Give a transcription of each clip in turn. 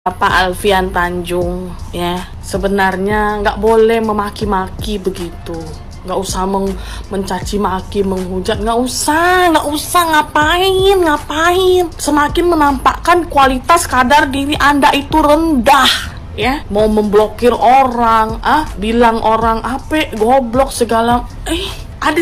Bapak Alfian Tanjung, ya sebenarnya nggak boleh memaki-maki begitu, nggak usah mencaci maki, menghujat, nggak usah ngapain, semakin menampakkan kualitas kadar diri Anda itu rendah, ya mau memblokir orang, bilang orang apa goblok segala, ada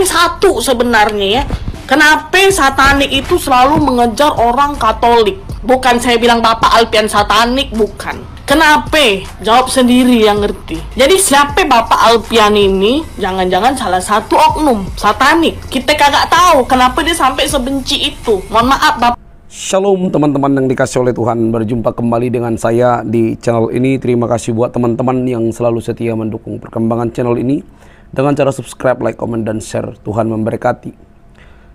satu sebenarnya ya. Kenapa satanik itu selalu mengejar orang Katolik? Bukan saya bilang Bapak Alfian satanik, bukan. Kenapa? Jawab sendiri yang ngerti. Jadi siapa Bapak Alfian ini? Jangan-jangan salah satu oknum satanik. Kita kagak tahu kenapa dia sampai sebenci itu. Mohon maaf Bapak. Shalom teman-teman yang dikasih oleh Tuhan. Berjumpa kembali dengan saya di channel ini. Terima kasih buat teman-teman yang selalu setia mendukung perkembangan channel ini dengan cara subscribe, like, komen, dan share. Tuhan memberkati.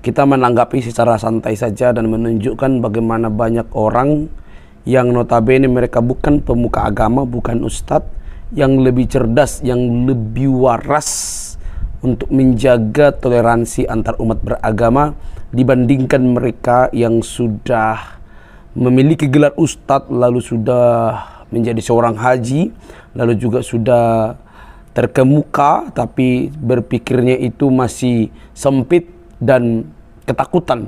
Kita menanggapi secara santai saja dan menunjukkan bagaimana banyak orang yang notabene mereka bukan pemuka agama, bukan ustadz, yang lebih cerdas, yang lebih waras untuk menjaga toleransi antar umat beragama dibandingkan mereka yang sudah memiliki gelar ustadz, lalu sudah menjadi seorang haji, lalu juga sudah terkemuka, tapi berpikirnya itu masih sempit dan ketakutan.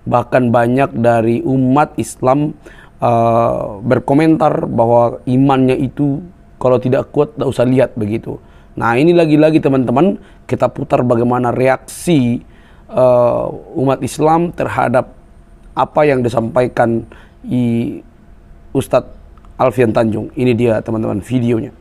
Bahkan banyak dari umat Islam berkomentar bahwa imannya itu kalau tidak kuat tidak usah lihat begitu. Nah ini lagi-lagi teman-teman, kita putar bagaimana reaksi umat Islam terhadap apa yang disampaikan Ustadz Alfian Tanjung. Ini dia teman-teman videonya.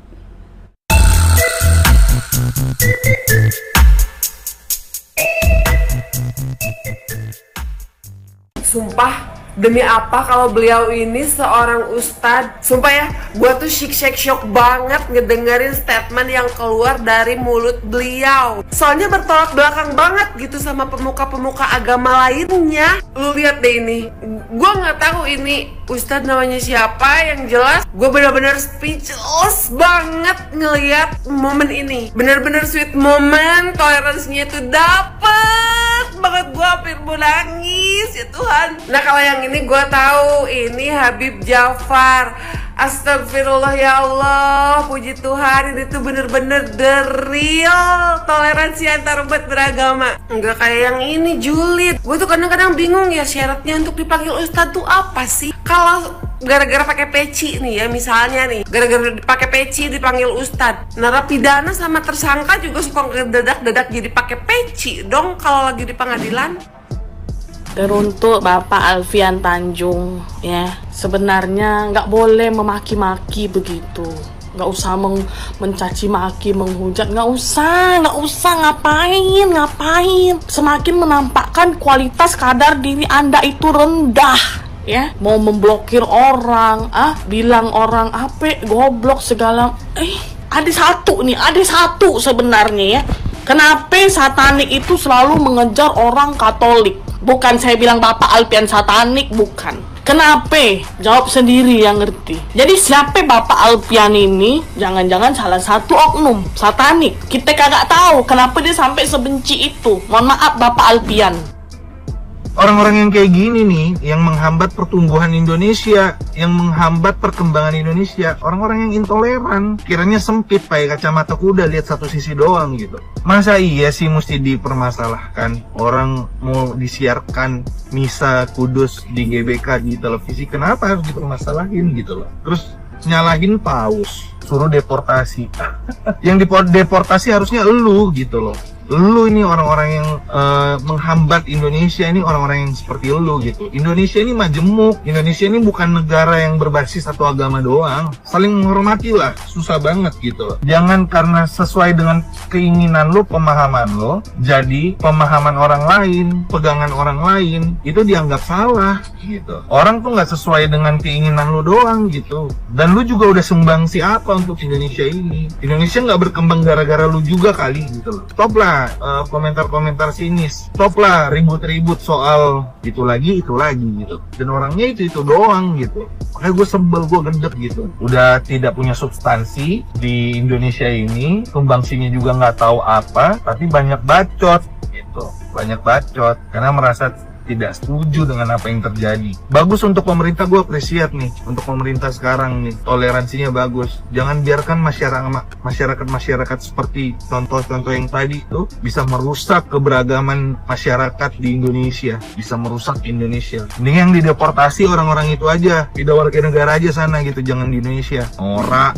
Sumpah, demi apa kalau beliau ini seorang ustadz. Sumpah ya, gue tuh shock banget ngedengerin statement yang keluar dari mulut beliau. Soalnya bertolak belakang banget gitu sama pemuka-pemuka agama lainnya. Lu lihat deh ini, gue nggak tahu ini ustadz namanya siapa. Yang jelas gue benar-benar speechless banget ngeliat momen ini. Bener-bener sweet moment, toleransinya itu dapet banget, gue hampir mau nangis ya Tuhan. Nah kalau yang ini gue tahu ini Habib Jafar. Astagfirullah ya Allah, puji Tuhan, ini tuh bener-bener the real toleransi antar umat beragama. Enggak kayak yang ini julid. Gue tuh kadang-kadang bingung ya, syaratnya untuk dipanggil ustadz tuh apa sih? Kalau gara-gara pakai peci nih ya, misalnya nih gara-gara pakai peci dipanggil ustadz, narapidana sama tersangka juga suka ngedadak-dadak jadi pakai peci dong kalau lagi di pengadilan. Teruntuk Bapak Alfian Tanjung, ya sebenarnya nggak boleh memaki-maki begitu, nggak usah mencaci maki, menghujat, nggak usah ngapain, semakin menampakkan kualitas kadar diri Anda itu rendah, ya mau memblokir orang, bilang orang apa goblok segala, ada satu sebenarnya ya. Kenapa satanik itu selalu mengejar orang Katolik? Bukan saya bilang Bapak Alfian satanik, bukan. Kenapa? Jawab sendiri yang ngerti. Jadi siapa Bapak Alfian ini? Jangan-jangan salah satu oknum satanik. Kita kagak tahu kenapa dia sampai sebenci itu. Mohon maaf Bapak Alfian. Orang-orang yang kayak gini nih, yang menghambat pertumbuhan Indonesia, yang menghambat perkembangan Indonesia, orang-orang yang intoleran, kiranya sempit pakai kacamata kuda, lihat satu sisi doang gitu. Masa iya sih mesti dipermasalahkan? Orang mau disiarkan misa kudus di GBK di televisi, kenapa harus dipermasalahin gitu loh? Terus nyalahin paus, suruh deportasi. Yang deportasi harusnya elu gitu loh. Lu ini orang-orang yang menghambat Indonesia, ini orang-orang yang seperti lu gitu. Indonesia ini majemuk, Indonesia ini bukan negara yang berbasis satu agama doang. Saling menghormati lah, susah banget gitu. Jangan karena sesuai dengan keinginan lu, pemahaman lu, jadi pemahaman orang lain, pegangan orang lain, itu dianggap salah gitu. Orang tuh nggak sesuai dengan keinginan lu doang gitu. Dan lu juga udah sumbangsi apa untuk Indonesia ini? Indonesia nggak berkembang gara-gara lu juga kali gitu loh. Stop lah komentar-komentar sinis, stop lah ribut-ribut soal itu lagi gitu. Dan orangnya itu doang gitu. Makanya gue sebel, gue gendek gitu. Udah tidak punya substansi di Indonesia ini, sumbangsinya juga nggak tahu apa, tapi banyak bacot gitu. Banyak bacot karena merasa tidak setuju dengan apa yang terjadi. Bagus untuk pemerintah, gue appreciate nih untuk pemerintah sekarang nih, toleransinya bagus. Jangan biarkan masyarakat seperti contoh-contoh yang tadi tuh bisa merusak keberagaman masyarakat di Indonesia, bisa merusak Indonesia. Ini yang dideportasi orang-orang itu aja, pindah warga negara aja sana gitu, jangan di Indonesia. Ora.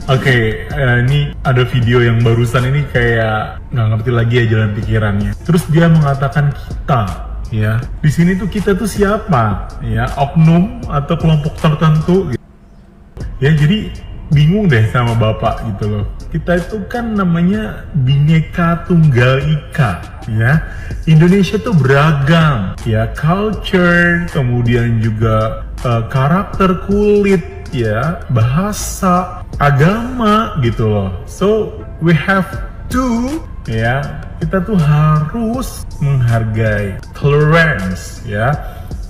Oke, ini ada video yang barusan ini kayak nggak ngerti lagi ya jalan pikirannya. Terus dia mengatakan kita, ya di sini tuh kita tuh siapa, ya oknum atau kelompok tertentu, gitu. Ya jadi bingung deh sama bapak gitu loh. Kita itu kan namanya Bhinneka Tunggal Ika, ya. Indonesia tuh beragam, ya culture, kemudian juga karakter kulit, ya bahasa, agama gitu loh. So we have to, ya kita tuh harus menghargai tolerance, ya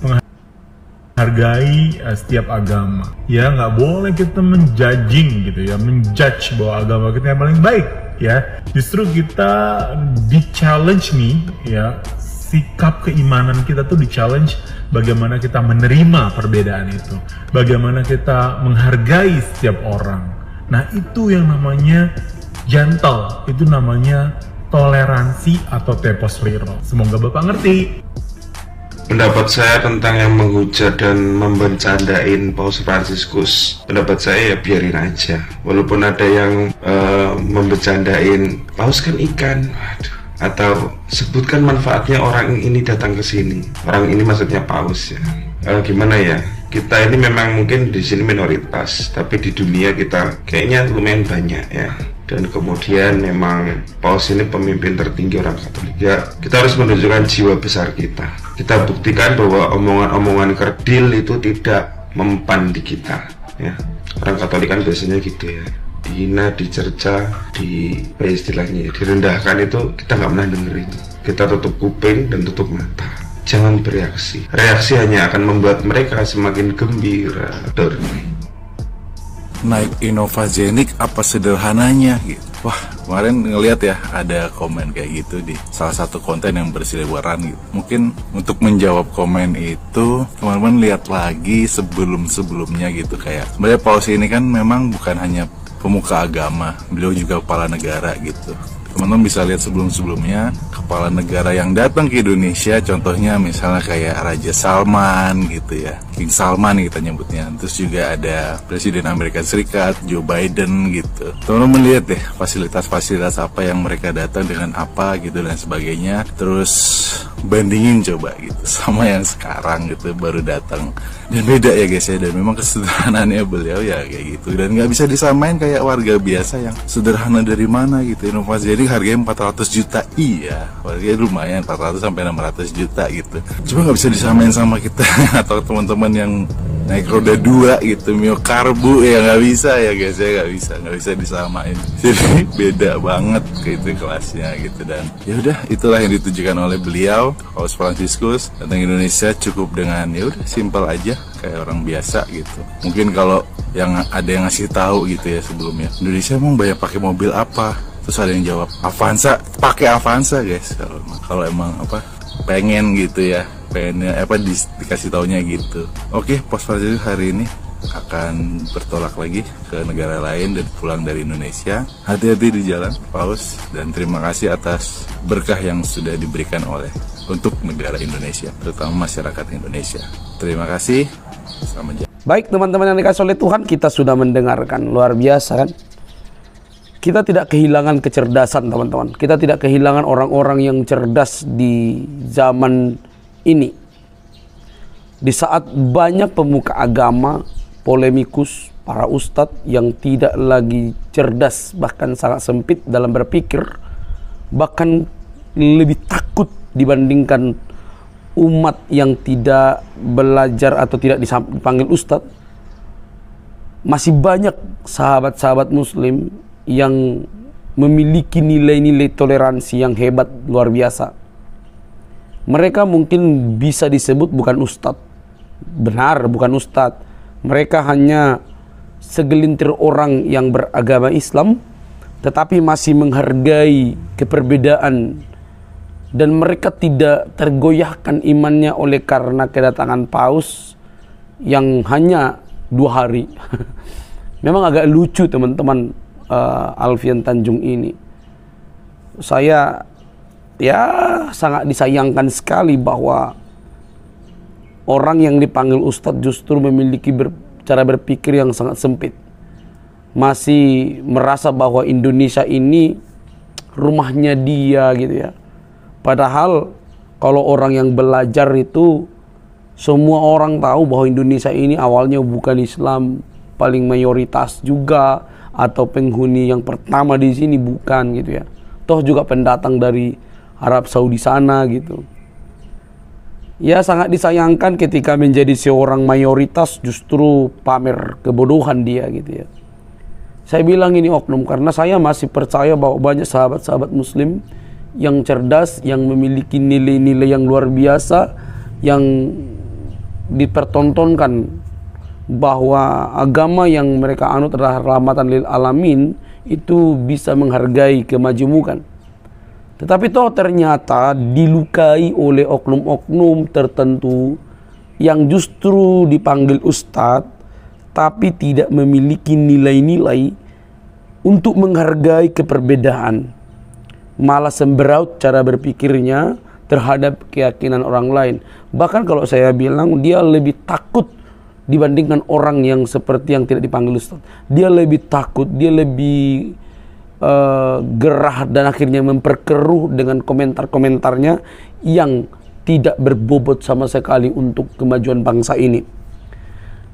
menghargai setiap agama, ya nggak boleh kita menjudging gitu ya, menjudge bahwa agama kita yang paling baik, ya justru kita di-challenge nih, ya sikap keimanan kita tuh di-challenge. Bagaimana kita menerima perbedaan itu, bagaimana kita menghargai setiap orang. Nah itu yang namanya gentle, itu namanya toleransi atau tepos liro. Semoga Bapak ngerti. Pendapat saya tentang yang menghujat dan membercandain Paus Fransiskus, pendapat saya ya biarin aja. Walaupun ada yang membercandain Paus kan ikan, waduh, atau sebutkan manfaatnya orang ini datang ke sini. Orang ini maksudnya Paus ya. Gimana ya? Kita ini memang mungkin di sini minoritas, tapi di dunia kita kayaknya lumayan banyak ya. Dan kemudian memang Paus ini pemimpin tertinggi orang Katolik ya. Kita harus menunjukkan jiwa besar kita. Kita buktikan bahwa omongan-omongan kerdil itu tidak mempan di kita ya. Orang Katolik kan biasanya gitu ya, dihina, dicerca, istilahnya direndahkan, itu kita nggak pernah dengerin. Kita tutup kuping dan tutup mata, jangan bereaksi. Reaksi hanya akan membuat mereka semakin gembira. Naik Innovagenik apa sederhananya gitu. Wah, kemarin ngeliat ya ada komen kayak gitu di salah satu konten yang berseliweran gitu. Mungkin untuk menjawab komen itu teman-teman lihat lagi sebelum-sebelumnya gitu. Kayak sebenarnya Paus ini kan memang bukan hanya pemuka agama, beliau juga kepala negara gitu. Teman-teman bisa lihat sebelum-sebelumnya kepala negara yang datang ke Indonesia, contohnya misalnya kayak Raja Salman gitu ya, King Salman kita nyebutnya. Terus juga ada Presiden Amerika Serikat, Joe Biden gitu. Teman-teman lihat deh fasilitas-fasilitas apa yang mereka datang dengan apa gitu dan sebagainya. Terus bandingin coba gitu sama yang sekarang gitu baru datang. Dan beda ya guys ya, dan memang kesederhanaannya beliau ya kayak gitu. Dan nggak bisa disamain kayak warga biasa yang sederhana dari mana gitu. Inovasi jadi harganya 400 juta, iya harganya lumayan 400 sampai 600 juta gitu. Cuma nggak bisa disamain sama kita atau teman-teman yang naik roda 2 gitu, Mio Karbu ya nggak bisa ya guys ya, nggak bisa disamain. Jadi beda banget gitu kelasnya gitu. Dan ya udah itulah yang ditujukan oleh beliau, Paus Fransiskus datang Indonesia cukup dengan ya udah simpel aja kayak orang biasa gitu. Mungkin kalau yang ada yang ngasih tahu gitu ya sebelumnya, Indonesia emang banyak pakai mobil apa? Terus ada yang jawab Avanza, pakai Avanza guys. Kalau emang apa pengen gitu ya, pengennya apa dikasih taunya gitu. Oke, Paus Fransiskus hari ini akan bertolak lagi ke negara lain dan pulang dari Indonesia. Hati-hati di jalan Paus, dan terima kasih atas berkah yang sudah diberikan untuk negara Indonesia, terutama masyarakat Indonesia. Terima kasih. Selamat jalan. Baik teman-teman yang dikasih oleh Tuhan, kita sudah mendengarkan, luar biasa kan. Kita tidak kehilangan kecerdasan teman-teman. Kita tidak kehilangan orang-orang yang cerdas di zaman ini. Di saat banyak pemuka agama, polemikus, para ustadz yang tidak lagi cerdas, bahkan sangat sempit dalam berpikir, bahkan lebih takut dibandingkan umat yang tidak belajar atau tidak dipanggil ustadz. Masih banyak sahabat-sahabat muslim yang memiliki nilai-nilai toleransi yang hebat, luar biasa. Mereka mungkin bisa disebut bukan ustadz, benar bukan ustadz. Mereka hanya segelintir orang yang beragama Islam, tetapi masih menghargai keperbedaan dan mereka tidak tergoyahkan imannya oleh karena kedatangan paus yang hanya 2 hari. Memang agak lucu teman-teman, Alfian Tanjung ini. Saya ya sangat disayangkan sekali bahwa orang yang dipanggil Ustadz justru memiliki cara berpikir yang sangat sempit. Masih merasa bahwa Indonesia ini rumahnya dia gitu ya. Padahal kalau orang yang belajar itu, semua orang tahu bahwa Indonesia ini awalnya bukan Islam paling mayoritas juga, atau penghuni yang pertama di sini bukan gitu ya. Toh juga pendatang dari Arab Saudi sana gitu. Ya sangat disayangkan ketika menjadi seorang mayoritas justru pamer kebodohan dia gitu ya. Saya bilang ini oknum karena saya masih percaya bahwa banyak sahabat-sahabat muslim yang cerdas, yang memiliki nilai-nilai yang luar biasa, yang dipertontonkan bahwa agama yang mereka anut adalah rahmatan lil alamin, itu bisa menghargai kemajemukan. Tetapi toh ternyata dilukai oleh oknum-oknum tertentu yang justru dipanggil ustadz tapi tidak memiliki nilai-nilai untuk menghargai keperbedaan, malah semberaut cara berpikirnya terhadap keyakinan orang lain. Bahkan kalau saya bilang dia lebih takut dibandingkan orang yang seperti yang tidak dipanggil ustadz. Dia lebih takut, dia lebih gerah dan akhirnya memperkeruh dengan komentar-komentarnya yang tidak berbobot sama sekali untuk kemajuan bangsa ini.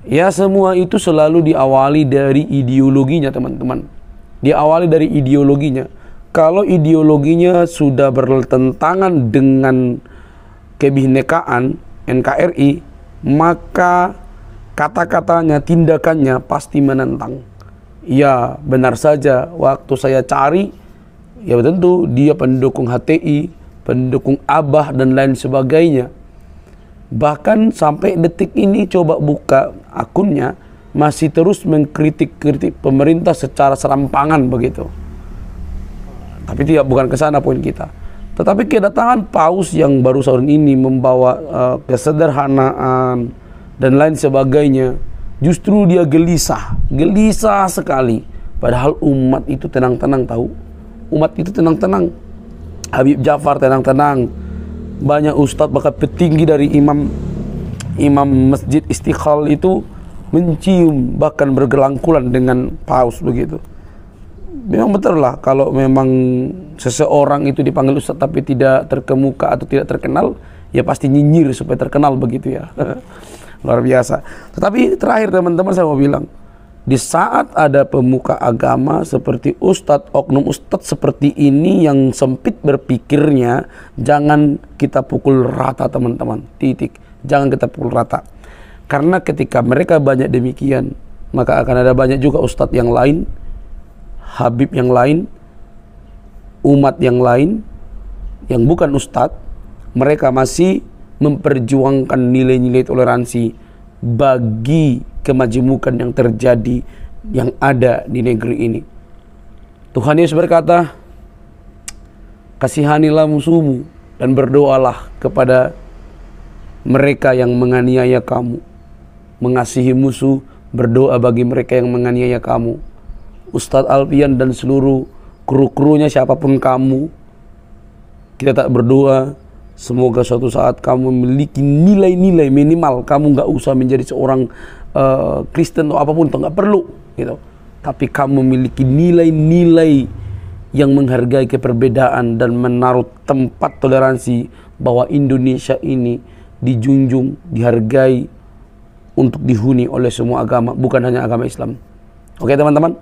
Ya semua itu selalu diawali dari ideologinya teman-teman. Diawali dari ideologinya. Kalau ideologinya sudah bertentangan dengan kebinekaan NKRI, maka kata-katanya, tindakannya pasti menentang. Ya benar saja, waktu saya cari, ya tentu dia pendukung HTI, pendukung Abah dan lain sebagainya. Bahkan sampai detik ini coba buka akunnya, masih terus mengkritik-kritik pemerintah secara serampangan begitu. Tapi bukan ke sana poin kita. Tetapi kedatangan paus yang baru tahun ini membawa kesederhanaan dan lain sebagainya, justru dia gelisah sekali. Padahal umat itu tenang-tenang tahu. Umat itu tenang-tenang. Habib Ja'far tenang-tenang. Banyak ustadz bahkan petinggi dari imam Masjid Istiqlal itu mencium bahkan bergelangkulan dengan paus begitu. Memang betul lah kalau memang seseorang itu dipanggil ustadz tapi tidak terkemuka atau tidak terkenal, ya pasti nyinyir supaya terkenal begitu ya. Luar biasa. Tetapi terakhir teman-teman saya mau bilang, di saat ada pemuka agama seperti ustadz, oknum ustadz seperti ini yang sempit berpikirnya, jangan kita pukul rata teman-teman. Titik. Jangan kita pukul rata. Karena ketika mereka banyak demikian, maka akan ada banyak juga ustadz yang lain, habib yang lain, umat yang lain, yang bukan ustadz, mereka masih memperjuangkan nilai-nilai toleransi bagi kemajemukan yang terjadi, yang ada di negeri ini. Tuhan Yesus berkata, kasihanilah musuhmu dan berdoalah kepada mereka yang menganiaya kamu. Mengasihi musuh, berdoa bagi mereka yang menganiaya kamu. Ustadz Alfian dan seluruh kru-krunya siapapun kamu, kita tak berdoa semoga suatu saat kamu memiliki nilai-nilai minimal. Kamu gak usah menjadi seorang Kristen atau apapun, itu gak perlu gitu. Tapi kamu memiliki nilai-nilai yang menghargai keperbedaan dan menaruh tempat toleransi, bahwa Indonesia ini dijunjung, dihargai untuk dihuni oleh semua agama, bukan hanya agama Islam. Oke teman-teman,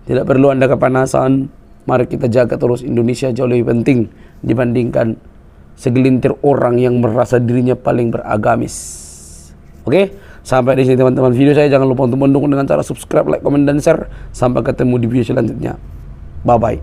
tidak perlu Anda kepanasan. Mari kita jaga terus Indonesia, jauh lebih penting dibandingkan segelintir orang yang merasa dirinya paling beragamis. Oke, sampai di sini teman-teman video saya. Jangan lupa untuk mendukung dengan cara subscribe, like, komen, dan share. Sampai ketemu di video selanjutnya. Bye-bye.